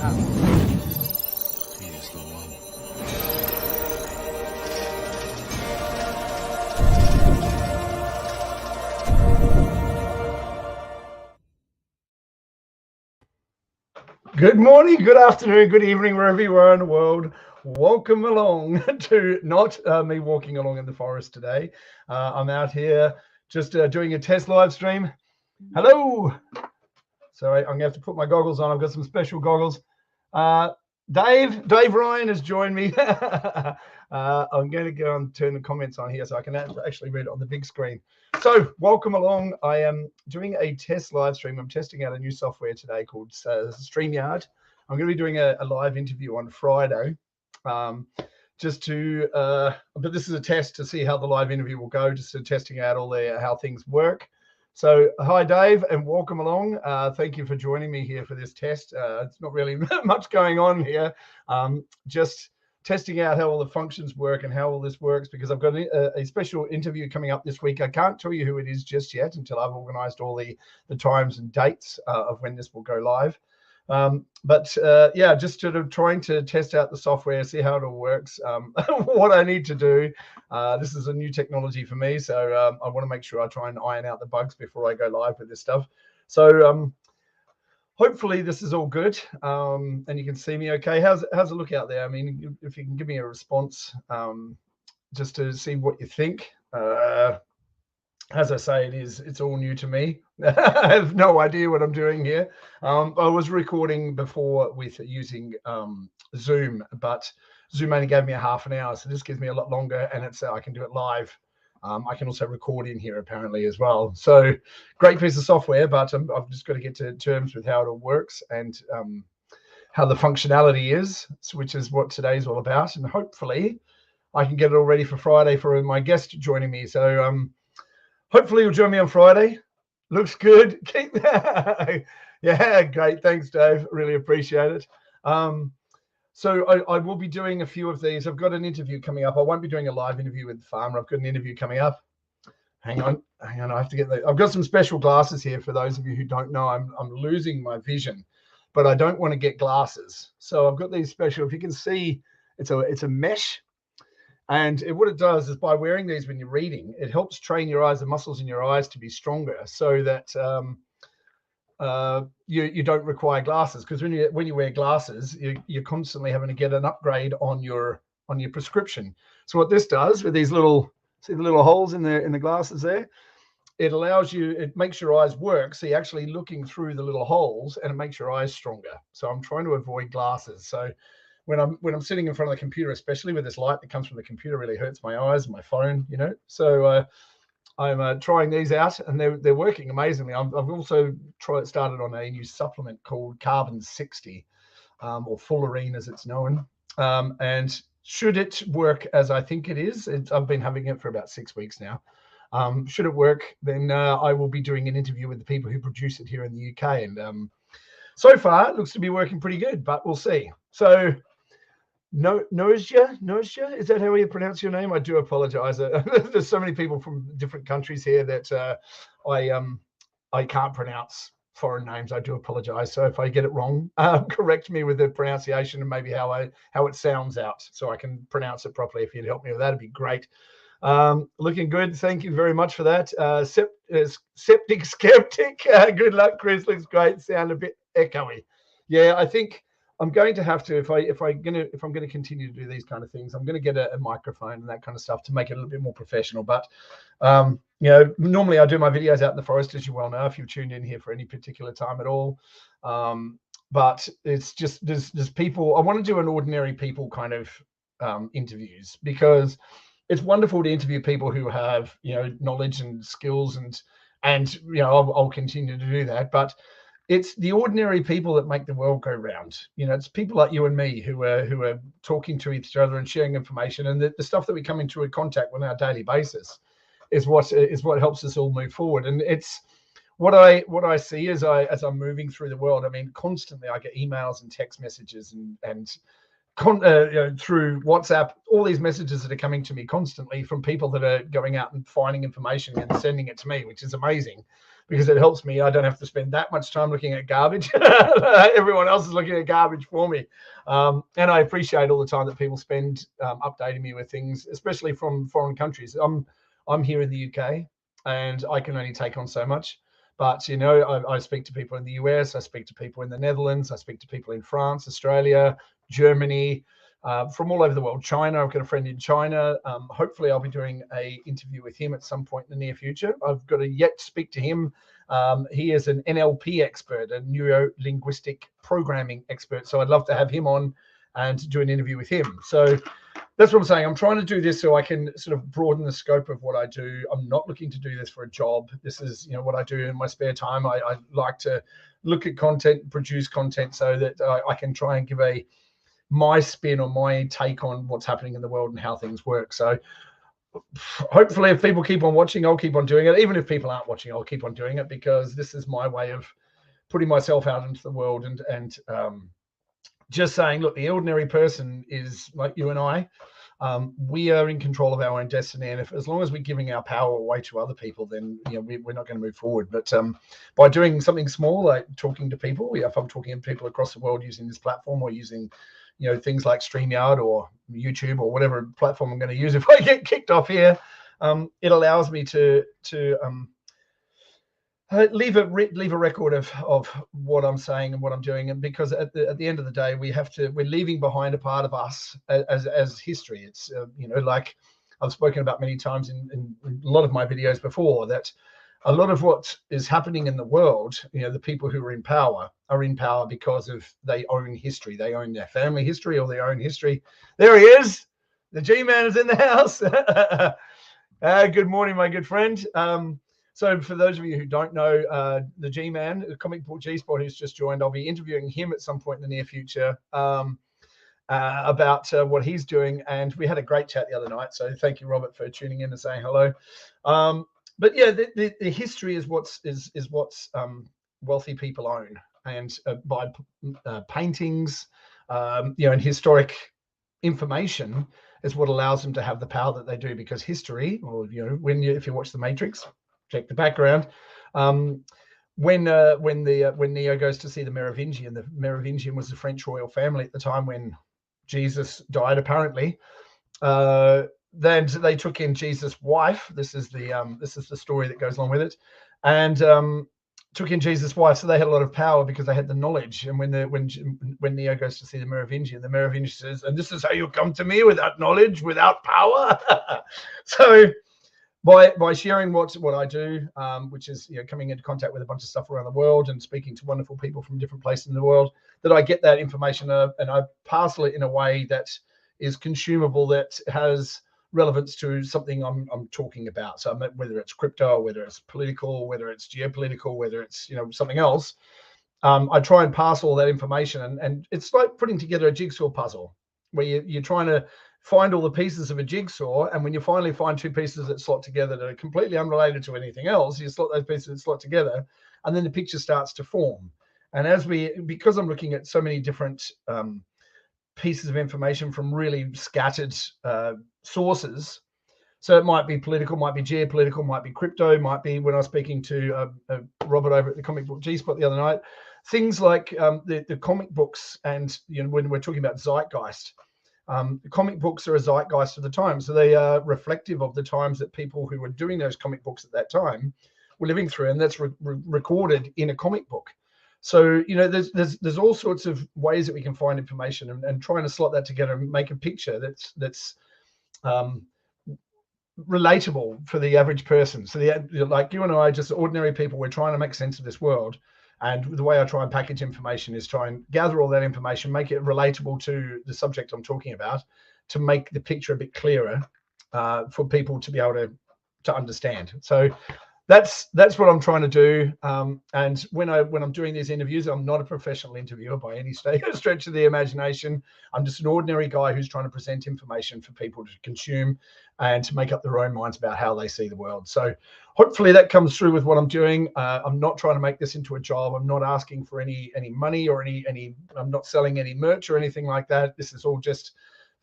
Tedious little one. Good morning, good afternoon, good evening, wherever you are in the world. Welcome along to not me walking along in the forest today. I'm out here just doing a test live stream. Hello. Sorry, I'm going to have to put my goggles on. I've got some special goggles. Dave Ryan has joined me. I'm going to go and turn the comments on here so I can actually read it on the big screen. So welcome along. I am doing a test live stream. I'm testing out a new software today called StreamYard. I'm going to be doing a live interview on Friday. But this is a test to see how the live interview will go, just testing out all how things work. So hi, Dave, and welcome along. Thank you for joining me here for this test. It's not really much going on here. Just testing out how all the functions work and how all this works, because I've got a special interview coming up this week. I can't tell you who it is just yet until I've organized all the times and dates of when this will go live. Yeah, just sort of trying to test out the software, see how it all works, what I need to do. This is a new technology for me, so I want to make sure I try and iron out the bugs before I go live with this stuff. So hopefully this is all good, and you can see me okay. How's it look out there? I mean, if you can give me a response, just to see what you think. As I say, it's all new to me. I have no idea what I'm doing here. I was recording before with using Zoom, but Zoom only gave me a half an hour, so this gives me a lot longer, and I can do it live. I can also record in here apparently as well. So great piece of software, but I've just got to get to terms with how it all works and how the functionality is, which is what today's all about. And hopefully I can get it all ready for Friday for my guest joining me. So hopefully you'll join me on Friday. Looks good. Yeah, great. Thanks, Dave. Really appreciate it. So I will be doing a few of these. I've got an interview coming up. I won't be doing a live interview with the farmer. I've got an interview coming up. Hang on. I have to get I've got some special glasses here for those of you who don't know. I'm losing my vision, but I don't want to get glasses. So I've got these special. If you can see, it's a mesh. And what it does is by wearing these when you're reading, it helps train your eyes, the muscles in your eyes to be stronger, so that you don't require glasses. Because when you wear glasses, you're constantly having to get an upgrade on your prescription. So what this does with these little holes in the glasses there, it makes your eyes work. So you're actually looking through the little holes, and it makes your eyes stronger. So I'm trying to avoid glasses. So when I'm sitting in front of the computer, especially with this light that comes from the computer, really hurts my eyes and my phone, So I'm trying these out, and they're working amazingly. I've also started on a new supplement called Carbon 60, or Fullerene as it's known. And should it work as I think it is, I've been having it for about 6 weeks now. Should it work, then I will be doing an interview with the people who produce it here in the UK. And so far, it looks to be working pretty good, but we'll see. So Noja, is that how you pronounce your name? I do apologize. There's so many people from different countries here that I can't pronounce foreign names. I do apologize. So if I get it wrong, correct me with the pronunciation and maybe how it sounds out, so I can pronounce it properly. If you'd help me with that, it'd be great. Looking good. Thank you very much for that. Septic skeptic. Good luck, Chris. Looks great. Sound a bit echoey. Yeah, I think I'm going to have to, if I'm going to continue to do these kind of things, I'm going to get a microphone and that kind of stuff to make it a little bit more professional. But normally I do my videos out in the forest, as you well know, if you've tuned in here for any particular time at all. But it's just there's people. I want to do an ordinary people kind of interviews, because it's wonderful to interview people who have knowledge and skills, and I'll continue to do that. But it's the ordinary people that make the world go round. It's people like you and me who are talking to each other and sharing information, and the stuff that we come into contact with on our daily basis is what helps us all move forward. And it's what I see as I'm moving through the world. I mean, constantly I get emails and text messages and through WhatsApp, all these messages that are coming to me constantly from people that are going out and finding information and sending it to me, which is amazing because it helps me. I don't have to spend that much time looking at garbage. Everyone else is looking at garbage for me. And I appreciate all the time that people spend updating me with things, especially from foreign countries. I'm here in the UK and I can only take on so much. But, you know, I speak to people in the US, I speak to people in the Netherlands, I speak to people in France, Australia, Germany, from all over the world. China, I've got a friend in China. Hopefully I'll be doing an interview with him at some point in the near future. I've got to yet speak to him. He is an NLP expert, a neuro-linguistic programming expert. So I'd love to have him on and do an interview with him. So that's what I'm saying. I'm trying to do this so I can sort of broaden the scope of what I do. I'm not looking to do this for a job. This is, you know, what I do in my spare time. I like to look at content, produce content so that I can try and give my spin or my take on what's happening in the world and how things work. So hopefully if people keep on watching, I'll keep on doing it. Even if people aren't watching, I'll keep on doing it because this is my way of putting myself out into the world and just saying, look, the ordinary person is like you and I. We are in control of our own destiny, and as long as we're giving our power away to other people, then, you know, we're not going to move forward. But by doing something small, like talking to people, if I'm talking to people across the world using this platform or using, you know, things like StreamYard or YouTube or whatever platform I'm going to use, if I get kicked off here, it allows me to leave a record of what I'm saying and what I'm doing. And because at the end of the day, we're leaving behind a part of us as history. It's you know, like I've spoken about many times in a lot of my videos before, that a lot of what is happening in the world, you know, the people who are in power because of they own history. They own their family history or their own history. There he is. The G-Man is in the house. Good morning, my good friend. So for those of you who don't know, the G-Man, the comic book G-Spot, who's just joined, I'll be interviewing him at some point in the near future about what he's doing. And we had a great chat the other night. So thank you, Robert, for tuning in and saying hello. But yeah, the history is what's wealthy people own, and by paintings, you know, and historic information is what allows them to have the power that they do. Because history, or, you know, if you watch TheMatrix, check the background. When Neo goes to see the Merovingian was the French royal family at the time when Jesus died, apparently. Then they took in Jesus' wife. This is the story that goes along with it, and took in Jesus' wife. So they had a lot of power because they had the knowledge. And when Neo goes to see the Merovingian says, "And this is how you come to me, without knowledge, without power." So by sharing what I do, which is, you know, coming into contact with a bunch of stuff around the world and speaking to wonderful people from different places in the world, that I get that information and I parcel it in a way that is consumable, that has relevance to something I'm talking about. So whether it's crypto, whether it's political, whether it's geopolitical, whether it's, you know, something else, I try and pass all that information. And it's like putting together a jigsaw puzzle where you're trying to find all the pieces of a jigsaw, and when you finally find two pieces that slot together that are completely unrelated to anything else, you slot those pieces that slot together, and then the picture starts to form. And because I'm looking at so many different pieces of information from really scattered sources, so it might be political, might be geopolitical, might be crypto, might be, when I was speaking to Robert over at the comic book G-Spot the other night, things like the comic books. And, you know, when we're talking about zeitgeist, the comic books are a zeitgeist of the time. So they are reflective of the times that people who were doing those comic books at that time were living through, and that's recorded in a comic book. So, you know, there's all sorts of ways that we can find information, and trying to slot that together and make a picture that's relatable for the average person. So like you and I, just ordinary people, we're trying to make sense of this world. And the way I try and package information is try and gather all that information, make it relatable to the subject I'm talking about, to make the picture a bit clearer for people to be able to understand. So that's what I'm trying to do. And when I'm doing these interviews, I'm not a professional interviewer by any stretch of the imagination. I'm just an ordinary guy who's trying to present information for people to consume and to make up their own minds about how they see the world. So hopefully that comes through with what I'm doing. I'm not trying to make this into a job. I'm not asking for any money or any. I'm not selling any merch or anything like that. This is all just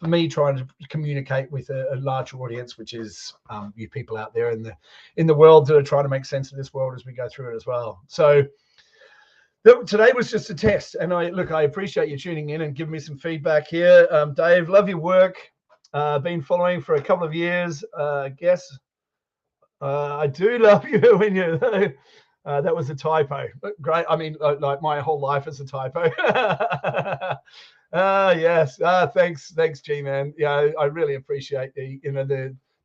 for me trying to communicate with a large audience, which is you people out there in the world that are trying to make sense of this world as we go through it as well. So today was just a test, and I appreciate you tuning in and giving me some feedback here. Dave, love your work. Been following for a couple of years. I guess I do love you when you. That was a typo. Great. I mean, like my whole life is a typo. Yes. Thanks, G-Man. Yeah, I really appreciate the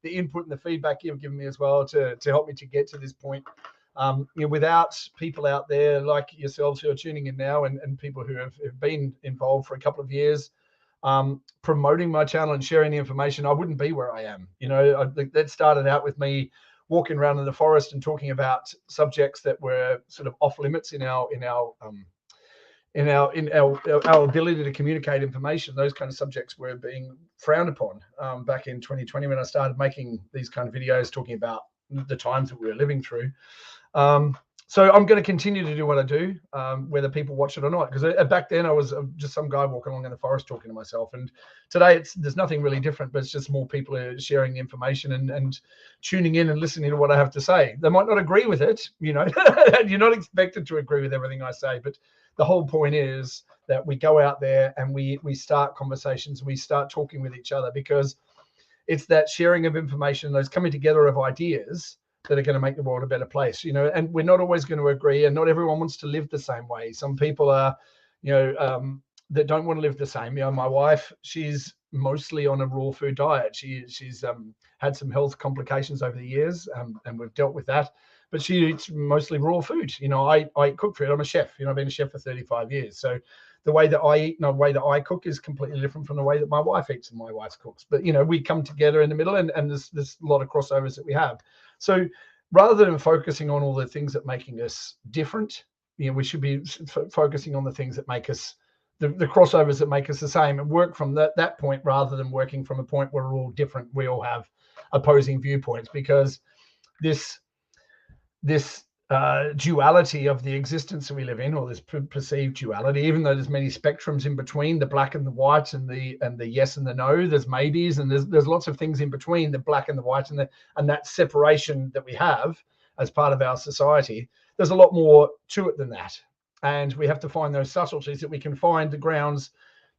input and the feedback you've given me as well to help me to get to this point. Without people out there like yourselves who are tuning in now and people who have been involved for a couple of years, promoting my channel and sharing the information, I wouldn't be where I am. That started out with me walking around in the forest and talking about subjects that were sort of off limits in our ability to communicate information. Those kind of subjects were being frowned upon back in 2020 when I started making these kind of videos talking about the times that we were living through. So I'm going to continue to do what I do, whether people watch it or not. Because back then I was just some guy walking along in the forest talking to myself. And today there's nothing really different, but it's just more people are sharing the information and tuning in and listening to what I have to say. They might not agree with it, you're not expected to agree with everything I say. But the whole point is that we go out there and we start conversations, we start talking with each other, because it's that sharing of information, those coming together of ideas that are going to make the world a better place, and we're not always going to agree, and not everyone wants to live the same way. Some people are, that don't want to live the same. My wife, she's mostly on a raw food diet. She's had some health complications over the years, and we've dealt with that, but she eats mostly raw food. I cook food. I'm a chef. I've been a chef for 35 years. So the way that I eat and the way that I cook is completely different from the way that my wife eats and my wife cooks. But, we come together in the middle, and there's a lot of crossovers that we have. So rather than focusing on all the things that making us different, we should be focusing on the things that make us, the crossovers that make us the same, and work from that point, rather than working from a point where we're all different. We all have opposing viewpoints, because this duality of the existence that we live in, or this perceived duality, even though there's many spectrums in between, the black and the white, and the yes and the no, there's maybes, and there's lots of things in between the black and the white, and that separation that we have as part of our society. There's a lot more to it than that, and we have to find those subtleties that we can find the grounds,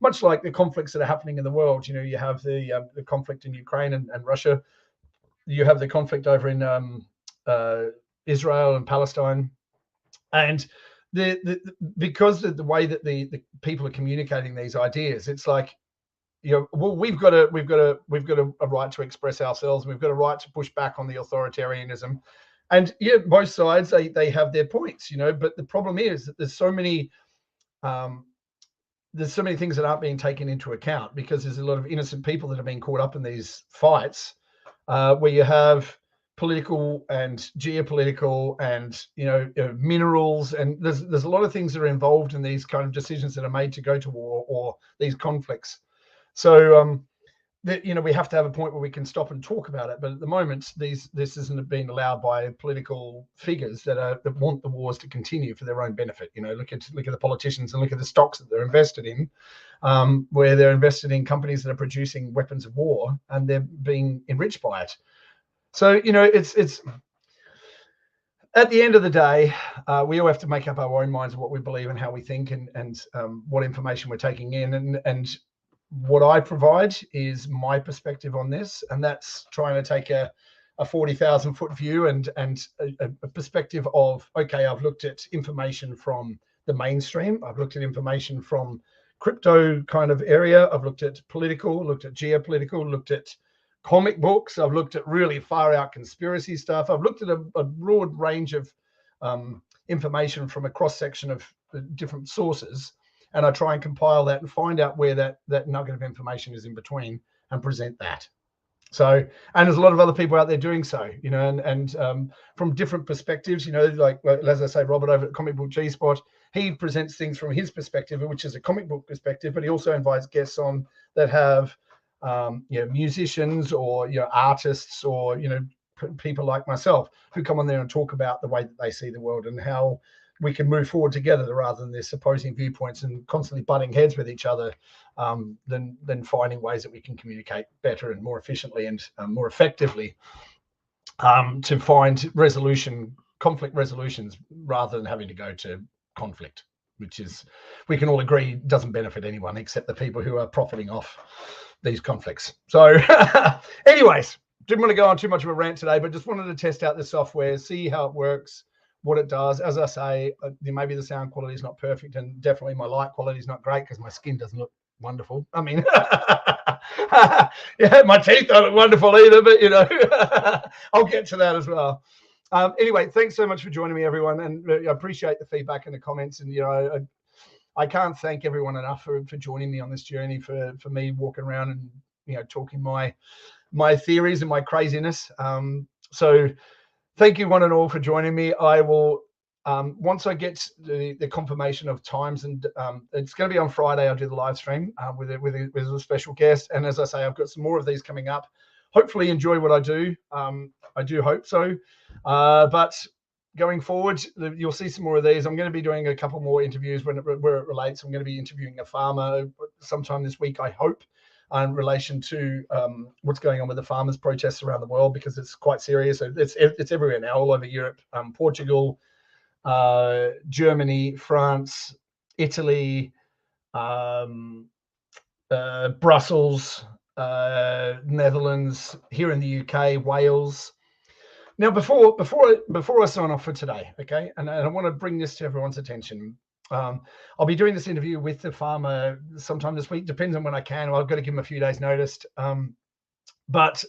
much like the conflicts that are happening in the world. You have the conflict in Ukraine and Russia. You have the conflict over in Israel and Palestine, and because of the way that the people are communicating these ideas, it's like, well, we've got a right to express ourselves. We've got a right to push back on the authoritarianism, and both sides they have their points, But the problem is that there's so many things that aren't being taken into account, because there's a lot of innocent people that are being caught up in these fights, where you have political and geopolitical and minerals, and there's a lot of things that are involved in these kind of decisions that are made to go to war or these conflicts. So we have to have a point where we can stop and talk about it. But at the moment, this isn't being allowed by political figures that want the wars to continue for their own benefit. Look at the politicians and look at the stocks that they're invested in, where they're invested in companies that are producing weapons of war, and they're being enriched by it. So, it's at the end of the day, we all have to make up our own minds of what we believe and how we think, and what information we're taking in. And what I provide is my perspective on this, and that's trying to take a 40,000 foot view and a perspective of, okay, I've looked at information from the mainstream. I've looked at information from crypto kind of area. I've looked at political, looked at geopolitical, looked at comic books. I've looked at really far out conspiracy stuff. I've looked at a broad range of information from a cross section of different sources, and I try and compile that and find out where that nugget of information is in between and present that. So, and there's a lot of other people out there doing so, you know, and from different perspectives, you know, like as I say, Robert over at Comic Book G Spot, he presents things from his perspective, which is a comic book perspective, but he also invites guests on that have, you know, musicians or, you know, artists or, you know, people like myself who come on there and talk about the way that they see the world and how we can move forward together rather than this opposing viewpoints and constantly butting heads with each other, than finding ways that we can communicate better and more efficiently and more effectively, to find conflict resolutions rather than having to go to conflict, which is, we can all agree, doesn't benefit anyone except the people who are profiting off these conflicts. So anyways, didn't want to go on too much of a rant today, but just wanted to test out the software, see how it works, what it does. As I say, maybe the sound quality is not perfect, and definitely my light quality is not great because my skin doesn't look wonderful. I mean, yeah, my teeth don't look wonderful either, but you know, I'll get to that as well. Anyway, thanks so much for joining me, everyone, and I appreciate the feedback and the comments. And you know, I can't thank everyone enough for joining me on this journey, for me walking around and, you know, talking my theories and my craziness. So thank you one and all for joining me. I will, once I get the confirmation of times, and it's going to be on Friday, I'll do the live stream with a special guest. And as I say, I've got some more of these coming up. Hopefully enjoy what I do. I do hope so. But going forward, you'll see some more of these. I'm going to be doing a couple more interviews where it relates. I'm going to be interviewing a farmer sometime this week, I hope, in relation to what's going on with the farmers' protests around the world, because it's quite serious. It's everywhere now, all over Europe, Portugal, Germany, France, Italy, Brussels, Netherlands, here in the UK, Wales. Now, before I sign off for today, okay, and I want to bring this to everyone's attention. I'll be doing this interview with the farmer sometime this week. Depends on when I can. I've got to give him a few days' notice. But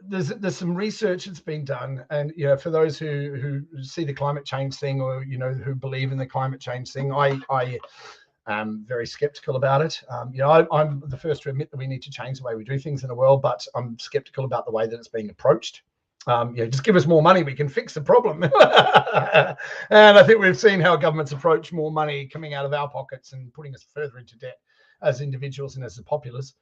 there's some research that's been done, and you know, for those who see the climate change thing, or you know, who believe in the climate change thing, I am very skeptical about it. You know, I'm the first to admit that we need to change the way we do things in the world, but I'm skeptical about the way that it's being approached. You know, just give us more money, we can fix the problem. And I think we've seen how governments approach more money coming out of our pockets and putting us further into debt as individuals and as the populace.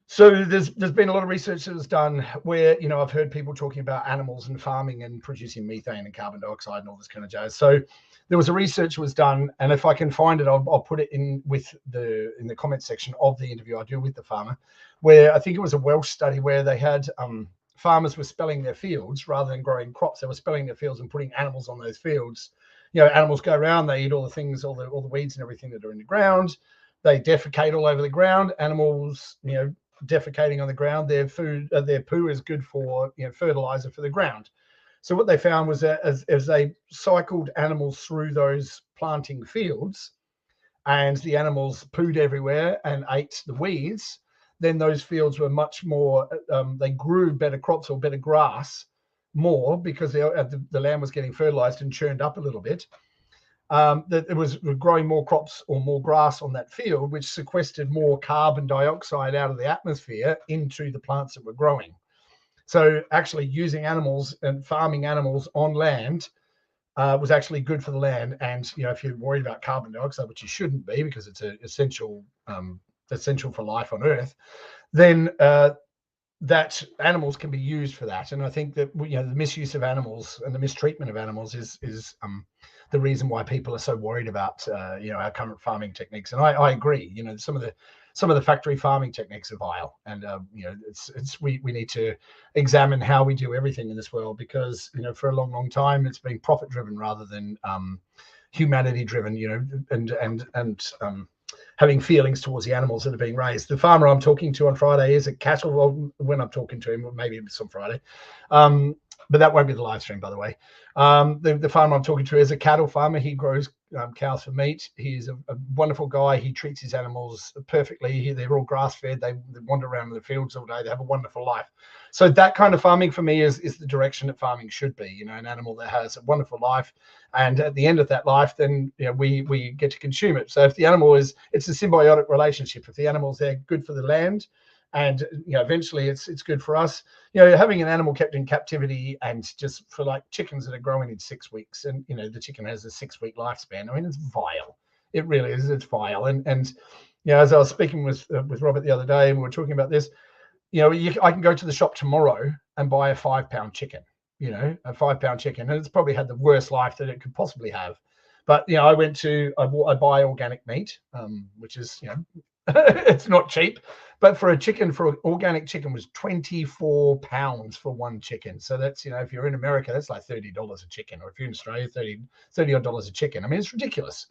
So there's been a lot of research that was done where, you know, I've heard people talking about animals and farming and producing methane and carbon dioxide and all this kind of jazz. So there was a research was done, and if I can find it, I'll put it in the comment section of the interview I do with the farmer, where I think it was a Welsh study where they had farmers were spelling their fields rather than growing crops. They were spelling their fields and putting animals on those fields. You know, animals go around, they eat all the things, all the weeds and everything that are in the ground. They defecate all over the ground. Animals, you know, defecating on the ground, their poo is good for, you know, fertilizer for the ground. So what they found was that as they cycled animals through those planting fields, and the animals pooed everywhere and ate the weeds, then those fields were much more, they grew better crops or better grass more, because the land was getting fertilized and churned up a little bit. That it was growing more crops or more grass on that field, which sequestered more carbon dioxide out of the atmosphere into the plants that were growing. So actually using animals and farming animals on land was actually good for the land. And, you know, if you're worried about carbon dioxide, which you shouldn't be because it's essential for life on Earth, then that animals can be used for that. And I think that, you know, the misuse of animals and the mistreatment of animals is the reason why people are so worried about you know, our current farming techniques. And I agree. You know, some of the factory farming techniques are vile, and you know, we need to examine how we do everything in this world, because, you know, for a long time it's been profit driven rather than humanity driven. You know, and having feelings towards the animals that are being raised. The farmer I'm talking to on Friday is a cattle, well, when I'm talking to him, maybe it's on Friday, but that won't be the live stream, by the way. The farmer I'm talking to is a cattle farmer. He grows cows for meat. He's a wonderful guy. He treats his animals perfectly. They're all grass fed. They wander around in the fields all day. They have a wonderful life. So that kind of farming for me is the direction that farming should be. You know, an animal that has a wonderful life, and at the end of that life, then we get to consume it. So if the animal it's a symbiotic relationship. If the animal's there, good for the land, and eventually it's good for us. Having an animal kept in captivity, and just for like chickens that are growing in 6 weeks, and the chicken has a 6-week lifespan. I mean, it's vile. It really is. It's vile. And as I was speaking with Robert the other day, and we were talking about this, I can go to the shop tomorrow and buy a 5-pound chicken. A 5-pound chicken, and it's probably had the worst life that it could possibly have. But I buy organic meat, which is it's not cheap. But for an organic chicken was 24 pounds for one chicken. So that's, if you're in America, that's like $30 a chicken. Or if you're in Australia, $30 odd a chicken. I mean, it's ridiculous.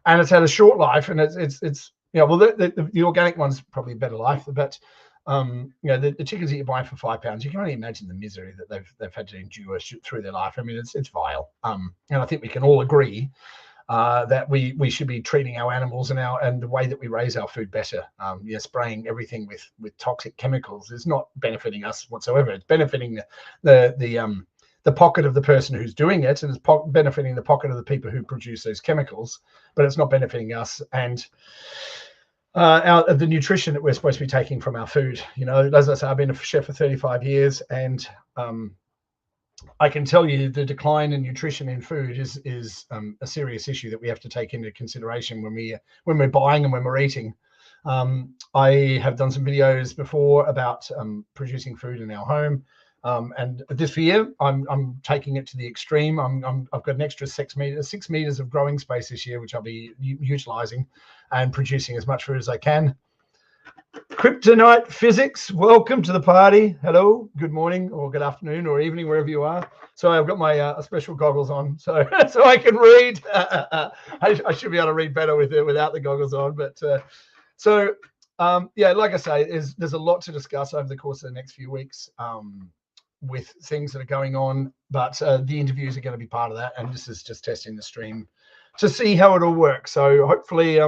And it's had a short life, and it's well, the organic one's probably a better life. But the chickens that you buy for £5, you can only imagine the misery that they've had to endure through their life. I mean, it's vile. And I think we can all agree that we should be treating our animals and the way that we raise our food better. Spraying everything with toxic chemicals is not benefiting us whatsoever. It's benefiting the pocket of the person who's doing it, and it's benefiting the pocket of the people who produce those chemicals, but it's not benefiting us and the nutrition that we're supposed to be taking from our food. As I say, I've been a chef for 35 years, and I can tell you the decline in nutrition in food is a serious issue that we have to take into consideration when we're buying and when we're eating. I have done some videos before about producing food in our home, and this year I'm taking it to the extreme. I've got an extra 6 meters of growing space this year, which I'll be utilizing and producing as much food as I can. Kryptonite Physics, welcome to the party. Hello, good morning or good afternoon or evening, wherever you are. So I've got my special goggles on, so I can read. I should be able to read better without the goggles on. But like I say, there's a lot to discuss over the course of the next few weeks with things that are going on. But the interviews are going to be part of that, and this is just testing the stream to see how it all works. So hopefully,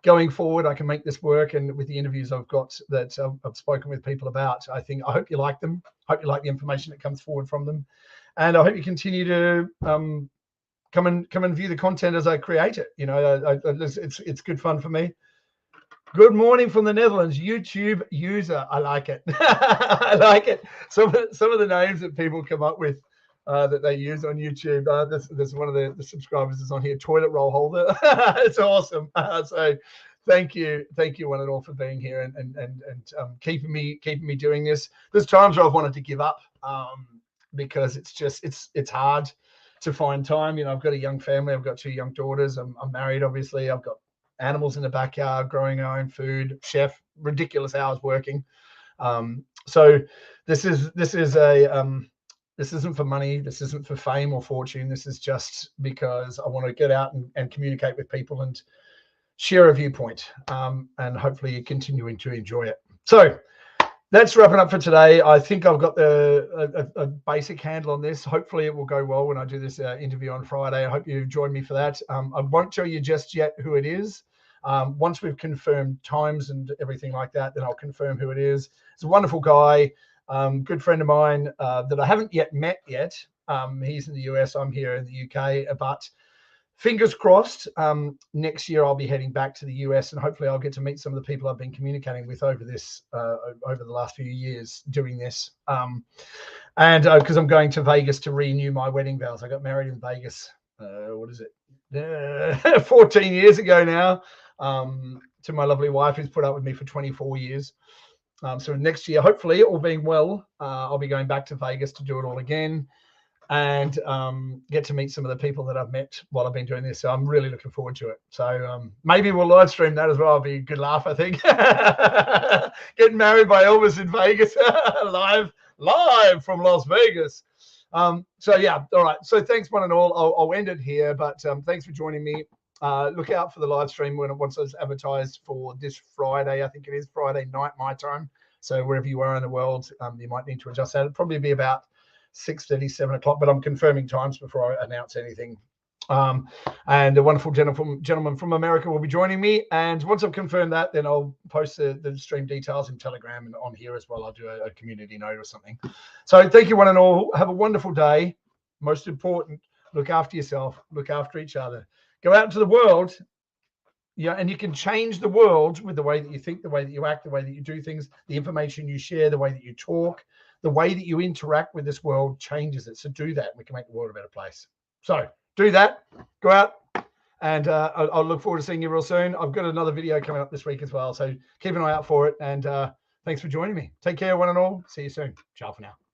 going forward, I can make this work, and with the interviews I've got that I've spoken with people about, I hope you like them. Hope you like the information that comes forward from them, and I hope you continue to come and view the content as I create it. It's good fun for me. Good morning from the Netherlands, YouTube user. I like it. I like it. Some of the names that people come up with that they use on YouTube. There's one of the subscribers is on here, toilet roll holder. It's awesome. So thank you one and all for being here and keeping me doing this. There's times where I've wanted to give up because it's hard to find time. I've got a young family. I've got 2 young daughters. I'm married, obviously. I've got animals in the backyard, growing our own food, chef, ridiculous hours working. So this isn't for money. This isn't for fame or fortune. This is just because I want to get out and communicate with people and share a viewpoint, and hopefully you're continuing to enjoy it. So that's wrapping up for today. I think I've got a basic handle on this. Hopefully it will go well when I do this interview on Friday. I hope you join me for that. I won't tell you just yet who it is. Once we've confirmed times and everything like that, then I'll confirm who it is. It's a wonderful guy. Good friend of mine that I haven't yet met yet. He's in the US, I'm here in the UK, but fingers crossed, next year I'll be heading back to the US, and hopefully I'll get to meet some of the people I've been communicating with over the last few years doing this. And because I'm going to Vegas to renew my wedding vows. I got married in Vegas, 14 years ago now, to my lovely wife who's put up with me for 24 years. So next year, hopefully, all being well, I'll be going back to Vegas to do it all again and get to meet some of the people that I've met while I've been doing this. So I'm really looking forward to it. So maybe we'll live stream that as well. It'll be a good laugh, I think. Getting married by Elvis in Vegas, live from Las Vegas. So yeah, all right. So thanks one and all. I'll end it here, but thanks for joining me. Look out for the live stream once it's advertised for this Friday. I think it is Friday night my time. So wherever you are in the world, you might need to adjust that. It'll probably be about 6:30, 7 o'clock, but I'm confirming times before I announce anything. And a wonderful gentleman from America will be joining me. And once I've confirmed that, then I'll post the stream details in Telegram and on here as well. I'll do a community note or something. So thank you one and all. Have a wonderful day. Most important, look after yourself, look after each other. Go out into the world. Yeah, and you can change the world with the way that you think, the way that you act, the way that you do things, the information you share, the way that you talk, the way that you interact with this world changes it. So do that. We can make the world a better place. So do that. Go out. And I'll look forward to seeing you real soon. I've got another video coming up this week as well. So keep an eye out for it. And thanks for joining me. Take care, one and all. See you soon. Ciao for now.